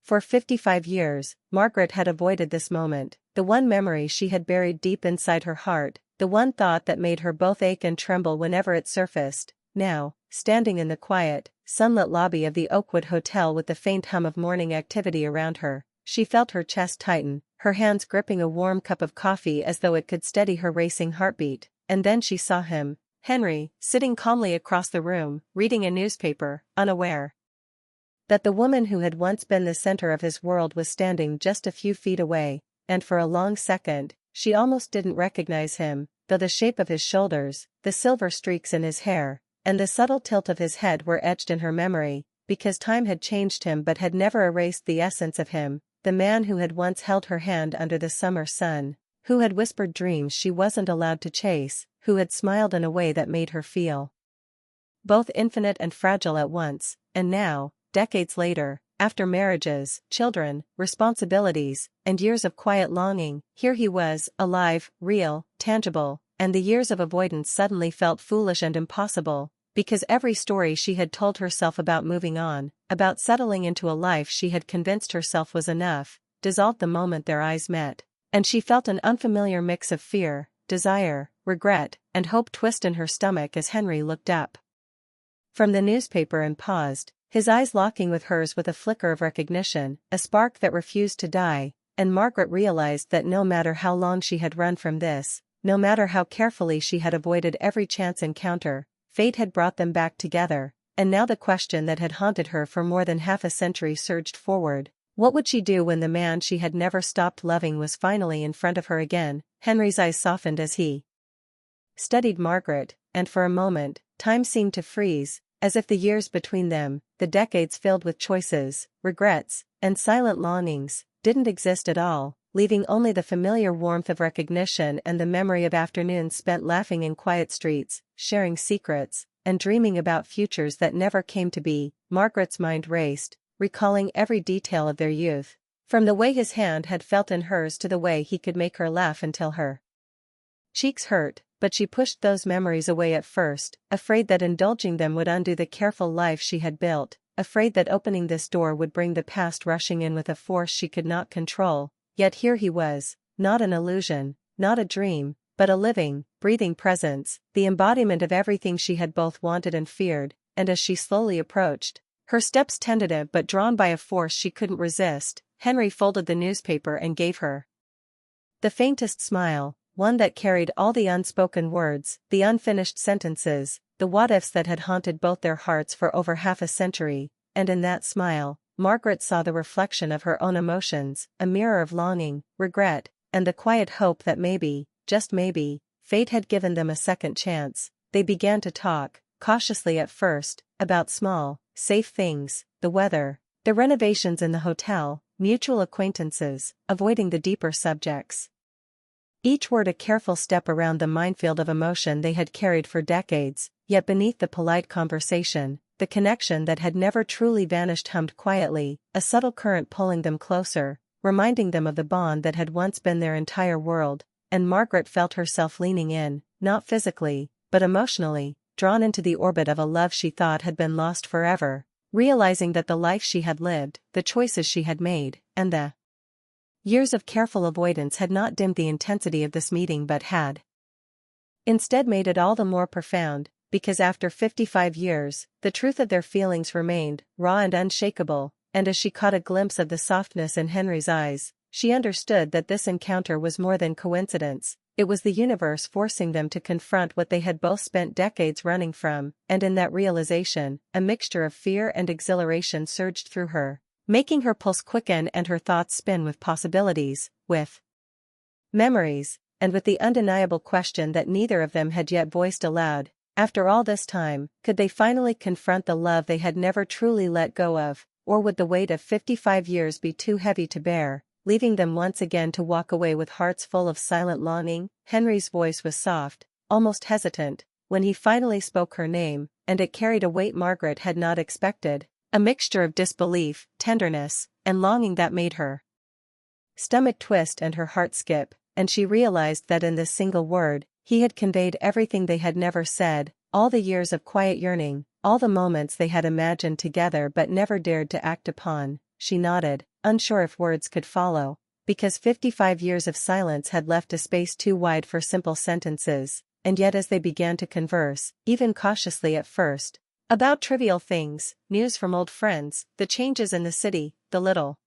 For 55 years, Margaret had avoided this moment, the one memory she had buried deep inside her heart, the one thought that made her both ache and tremble whenever it surfaced. Now, standing in the quiet, sunlit lobby of the Oakwood Hotel with the faint hum of morning activity around her, she felt her chest tighten, her hands gripping a warm cup of coffee as though it could steady her racing heartbeat, and then she saw him, Henry, sitting calmly across the room, reading a newspaper, unaware that the woman who had once been the center of his world was standing just a few feet away, and for a long second, she almost didn't recognize him, though the shape of his shoulders, the silver streaks in his hair, and the subtle tilt of his head were etched in her memory, because time had changed him but had never erased the essence of him, the man who had once held her hand under the summer sun, who had whispered dreams she wasn't allowed to chase, who had smiled in a way that made her feel both infinite and fragile at once, and now, decades later, after marriages, children, responsibilities, and years of quiet longing, here he was, alive, real, tangible, and the years of avoidance suddenly felt foolish and impossible, because every story she had told herself about moving on, about settling into a life she had convinced herself was enough, dissolved the moment their eyes met, and she felt an unfamiliar mix of fear, desire, regret, and hope twist in her stomach as Henry looked up from the newspaper and paused, his eyes locking with hers with a flicker of recognition, a spark that refused to die, and Margaret realized that no matter how long she had run from this, no matter how carefully she had avoided every chance encounter, fate had brought them back together, and now the question that had haunted her for more than half a century surged forward. What would she do when the man she had never stopped loving was finally in front of her again? Henry's eyes softened as he studied Margaret, and for a moment, time seemed to freeze, as if the years between them, the decades filled with choices, regrets, and silent longings, didn't exist at all, leaving only the familiar warmth of recognition and the memory of afternoons spent laughing in quiet streets, sharing secrets, and dreaming about futures that never came to be. Margaret's mind raced, recalling every detail of their youth, from the way his hand had felt in hers to the way he could make her laugh until her cheeks hurt, but she pushed those memories away at first, afraid that indulging them would undo the careful life she had built, afraid that opening this door would bring the past rushing in with a force she could not control. Yet here he was, not an illusion, not a dream, but a living, breathing presence, the embodiment of everything she had both wanted and feared, and as she slowly approached, her steps tentative but drawn by a force she couldn't resist, Henry folded the newspaper and gave her the faintest smile, one that carried all the unspoken words, the unfinished sentences, the what-ifs that had haunted both their hearts for over half a century, and in that smile, Margaret saw the reflection of her own emotions, a mirror of longing, regret, and the quiet hope that maybe, just maybe, fate had given them a second chance. They began to talk, cautiously at first, about small, safe things, the weather, the renovations in the hotel, mutual acquaintances, avoiding the deeper subjects. Each word a careful step around the minefield of emotion they had carried for decades, yet beneath the polite conversation, the connection that had never truly vanished hummed quietly, a subtle current pulling them closer, reminding them of the bond that had once been their entire world, and Margaret felt herself leaning in, not physically, but emotionally, drawn into the orbit of a love she thought had been lost forever, realizing that the life she had lived, the choices she had made, and the years of careful avoidance had not dimmed the intensity of this meeting but had instead made it all the more profound, because after 55 years, the truth of their feelings remained raw and unshakable, and as she caught a glimpse of the softness in Henry's eyes, she understood that this encounter was more than coincidence. It was the universe forcing them to confront what they had both spent decades running from, and in that realization, a mixture of fear and exhilaration surged through her, making her pulse quicken and her thoughts spin with possibilities, with memories, and with the undeniable question that neither of them had yet voiced aloud. After all this time, could they finally confront the love they had never truly let go of, or would the weight of 55 years be too heavy to bear, leaving them once again to walk away with hearts full of silent longing? Henry's voice was soft, almost hesitant, when he finally spoke her name, and it carried a weight Margaret had not expected, a mixture of disbelief, tenderness, and longing that made her stomach twist and her heart skip, and she realized that in this single word, he had conveyed everything they had never said, all the years of quiet yearning, all the moments they had imagined together but never dared to act upon. She nodded, unsure if words could follow, because 55 years of silence had left a space too wide for simple sentences, and yet as they began to converse, even cautiously at first, about trivial things, news from old friends, the changes in the city, the little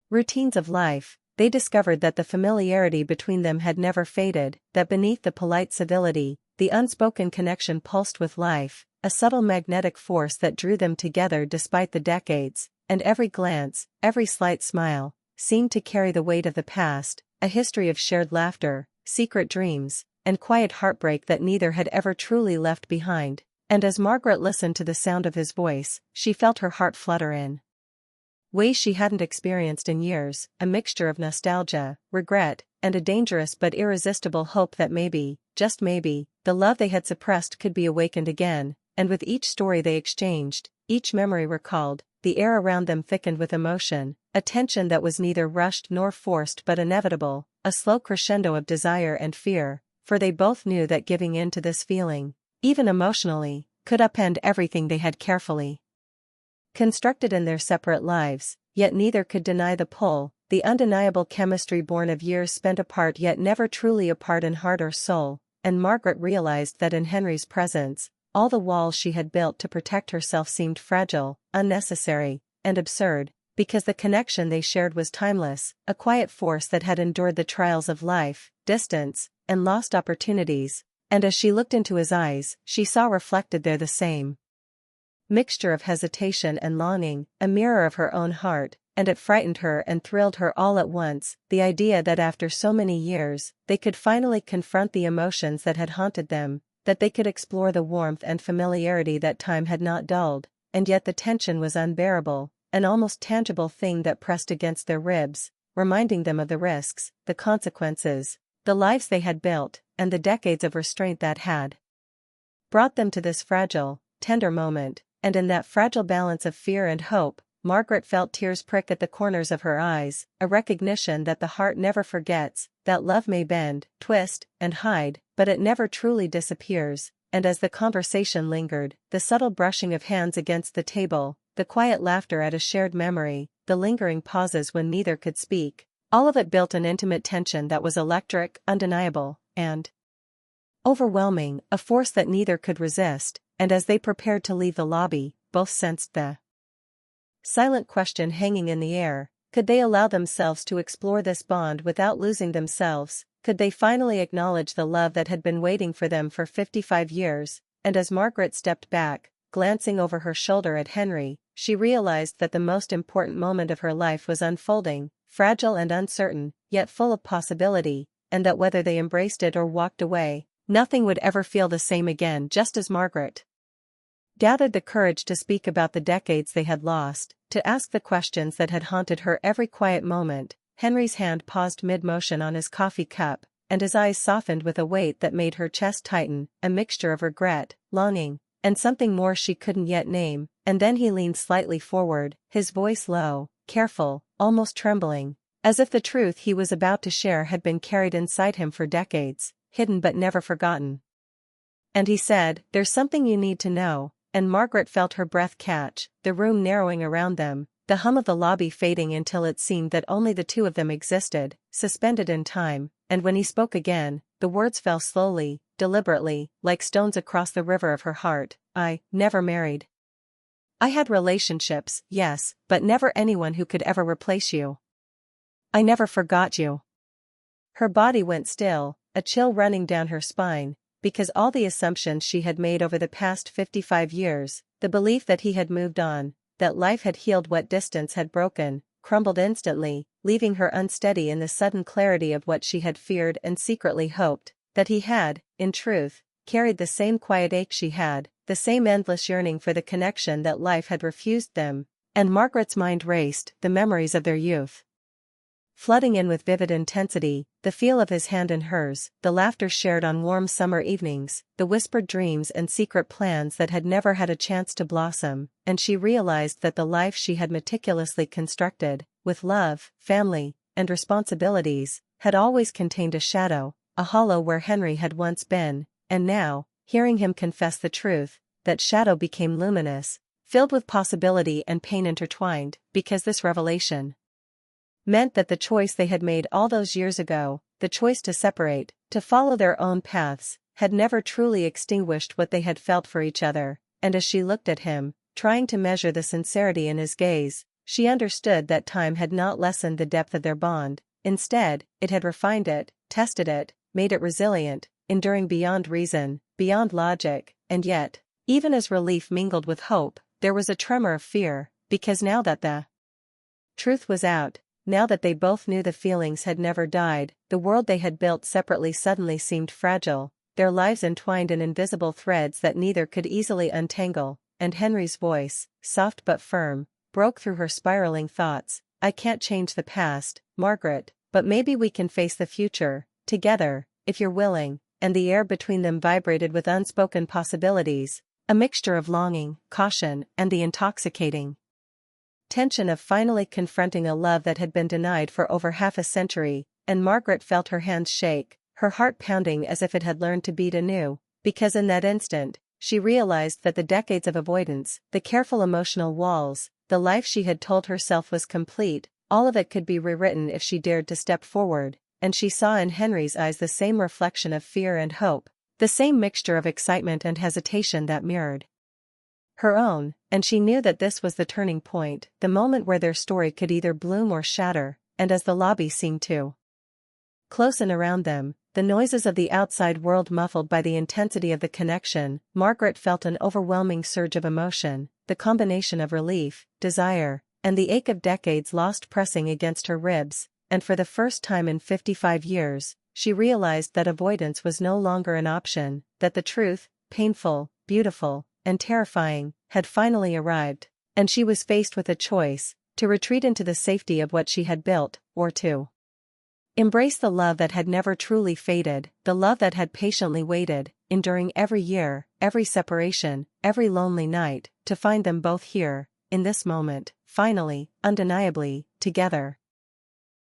routines of life, they discovered that the familiarity between them had never faded, that beneath the polite civility, the unspoken connection pulsed with life, a subtle magnetic force that drew them together despite the decades, and every glance, every slight smile, seemed to carry the weight of the past, a history of shared laughter, secret dreams, and quiet heartbreak that neither had ever truly left behind. And as Margaret listened to the sound of his voice, she felt her heart flutter in ways she hadn't experienced in years, a mixture of nostalgia, regret, and a dangerous but irresistible hope that maybe, just maybe, the love they had suppressed could be awakened again, and with each story they exchanged, each memory recalled, the air around them thickened with emotion, a tension that was neither rushed nor forced but inevitable, a slow crescendo of desire and fear, for they both knew that giving in to this feeling, even emotionally, could upend everything they had carefully constructed in their separate lives, yet neither could deny the pull, the undeniable chemistry born of years spent apart yet never truly apart in heart or soul, and Margaret realized that in Henry's presence, all the walls she had built to protect herself seemed fragile, unnecessary, and absurd, because the connection they shared was timeless, a quiet force that had endured the trials of life, distance, and lost opportunities, and as she looked into his eyes, she saw reflected there the same mixture of hesitation and longing, a mirror of her own heart, and it frightened her and thrilled her all at once, the idea that after so many years, they could finally confront the emotions that had haunted them, that they could explore the warmth and familiarity that time had not dulled, and yet the tension was unbearable, an almost tangible thing that pressed against their ribs, reminding them of the risks, the consequences, the lives they had built, and the decades of restraint that had brought them to this fragile, tender moment. And in that fragile balance of fear and hope, Margaret felt tears prick at the corners of her eyes, a recognition that the heart never forgets, that love may bend, twist, and hide, but it never truly disappears, and as the conversation lingered, the subtle brushing of hands against the table, the quiet laughter at a shared memory, the lingering pauses when neither could speak, all of it built an intimate tension that was electric, undeniable, and overwhelming, a force that neither could resist. And as they prepared to leave the lobby, both sensed the silent question hanging in the air: could they allow themselves to explore this bond without losing themselves? Could they finally acknowledge the love that had been waiting for them for 55 years? And as Margaret stepped back, glancing over her shoulder at Henry, she realized that the most important moment of her life was unfolding, fragile and uncertain, yet full of possibility, and that whether they embraced it or walked away, nothing would ever feel the same again. Just as Margaret gathered the courage to speak about the decades they had lost, to ask the questions that had haunted her every quiet moment, Henry's hand paused mid-motion on his coffee cup, and his eyes softened with a weight that made her chest tighten, a mixture of regret, longing, and something more she couldn't yet name, and then he leaned slightly forward, his voice low, careful, almost trembling, as if the truth he was about to share had been carried inside him for decades, hidden but never forgotten. And he said, "There's something you need to know," and Margaret felt her breath catch, the room narrowing around them, the hum of the lobby fading until it seemed that only the two of them existed, suspended in time, and when he spoke again, the words fell slowly, deliberately, like stones across the river of her heart. "I never married. I had relationships, yes, but never anyone who could ever replace you. I never forgot you." Her body went still, a chill running down her spine, because all the assumptions she had made over the past 55 years, the belief that he had moved on, that life had healed what distance had broken, crumbled instantly, leaving her unsteady in the sudden clarity of what she had feared and secretly hoped, that he had, in truth, carried the same quiet ache she had, the same endless yearning for the connection that life had refused them, and Margaret's mind raced, the memories of their youth flooding in with vivid intensity, the feel of his hand in hers, the laughter shared on warm summer evenings, the whispered dreams and secret plans that had never had a chance to blossom, and she realized that the life she had meticulously constructed, with love, family, and responsibilities, had always contained a shadow, a hollow where Henry had once been, and now, hearing him confess the truth, that shadow became luminous, filled with possibility and pain intertwined, because this revelation meant that the choice they had made all those years ago, the choice to separate, to follow their own paths, had never truly extinguished what they had felt for each other, and as she looked at him, trying to measure the sincerity in his gaze, she understood that time had not lessened the depth of their bond. Instead, it had refined it, tested it, made it resilient, enduring beyond reason, beyond logic, and yet, even as relief mingled with hope, there was a tremor of fear, because now that the truth was out, now that they both knew the feelings had never died, the world they had built separately suddenly seemed fragile, their lives entwined in invisible threads that neither could easily untangle, and Henry's voice, soft but firm, broke through her spiraling thoughts. "I can't change the past, Margaret, but maybe we can face the future, together, if you're willing," and the air between them vibrated with unspoken possibilities, a mixture of longing, caution, and the intoxicating tension of finally confronting a love that had been denied for over half a century, and Margaret felt her hands shake, her heart pounding as if it had learned to beat anew, because in that instant, she realized that the decades of avoidance, the careful emotional walls, the life she had told herself was complete, all of it could be rewritten if she dared to step forward, and she saw in Henry's eyes the same reflection of fear and hope, the same mixture of excitement and hesitation that mirrored her own, and she knew that this was the turning point, the moment where their story could either bloom or shatter, and as the lobby seemed to close in around them, the noises of the outside world muffled by the intensity of the connection, Margaret felt an overwhelming surge of emotion, the combination of relief, desire, and the ache of decades lost pressing against her ribs, and for the first time in 55 years, she realized that avoidance was no longer an option, that the truth, painful, beautiful, and terrifying, had finally arrived, and she was faced with a choice, to retreat into the safety of what she had built, or to embrace the love that had never truly faded, the love that had patiently waited, enduring every year, every separation, every lonely night, to find them both here, in this moment, finally, undeniably, together.